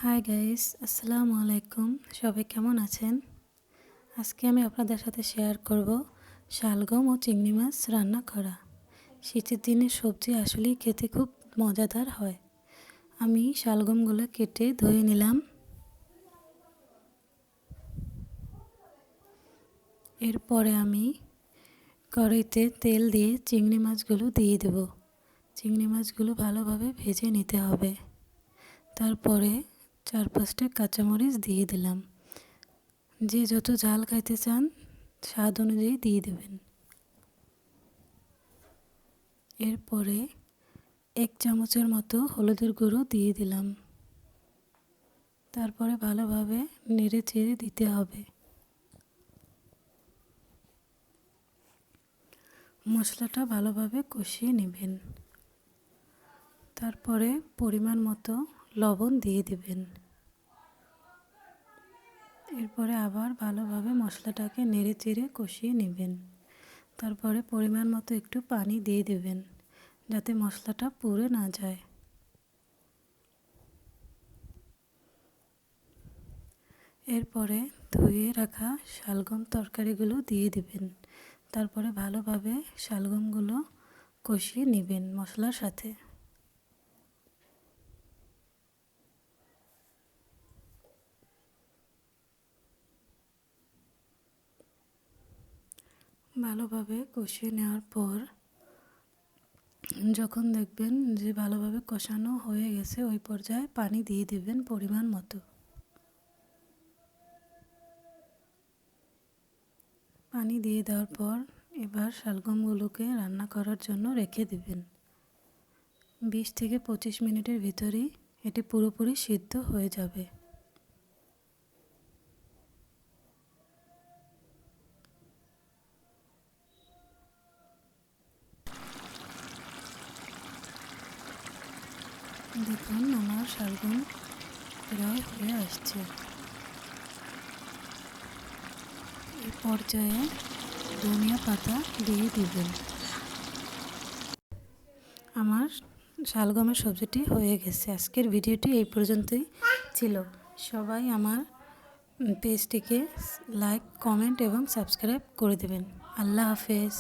Hi guys, আসসালামু আলাইকুম। সবাই কেমন আছেন? আজকে আমি আপনাদের সাথে শেয়ার করব শালগম ও চিংড়ি মাছ রান্না করা। শীতের দিনে সবজি আসলেই খেতে খুব মজাদার হয়। আমি শালগমগুলো কেটে ধুয়ে নিলাম। এরপরে আমি কড়াইতে তেল দিয়ে চিংড়ি মাছগুলো দিয়ে দেব। চিংড়ি মাছগুলো ভালোভাবে ভেজে নিতে হবে। তারপরে 4-5টা কাঁচামরিচ দিয়ে দিলাম। যে যত ঝাল খাইতে চান স্বাদ অনুযায়ী দিয়ে দেবেন। এরপরে 1 চামচের মতো হলুদের গুঁড়ো দিয়ে দিলাম। তারপরে ভালোভাবে নেড়ে চেড়ে দিতে হবে। মশলাটা ভালোভাবে কষিয়ে নেবেন। তারপরে পরিমাণ মতো লবণ দিয়ে দেবেন। এরপরে আবার ভালোভাবে মশলাটাকে নেড়ে চেড়ে কষিয়ে নেবেন। তারপরে পরিমাণ মতো একটু পানি দিয়ে দেবেন যাতে মশলাটা পুড়ে না যায়। এরপরে ধুয়ে রাখা শালগম তরকারিগুলো দিয়ে দেবেন। তারপরে ভালোভাবে শালগমগুলো কষিয়ে নেবেন মশলার সাথে। ভালোভাবে কষিয়ে নেওয়ার পর যখন দেখবেন যে ভালোভাবে কষানো হয়ে গেছে ওই পর্যায়ে পানি দিয়ে দেবেন পরিমাণ মতো। পানি দিয়ে দেওয়ার পর এবার শালগমগুলোকে রান্না করার জন্য রেখে দেবেন। 20 থেকে 25 মিনিটের ভিতরেই এটি পুরোপুরি সিদ্ধ হয়ে যাবে। দেখুন আমার শালগম প্রায় হয়ে আসছে। এই পর্যায়ে ধনিয়া পাতা দিয়ে দিবেন। আমার শালগমের সবজিটি হয়ে গেছে। আজকের ভিডিওটি এই পর্যন্তই ছিল। সবাই আমার পেজটিকে লাইক, কমেন্ট এবং সাবস্ক্রাইব করে দেবেন। আল্লাহ হাফেজ।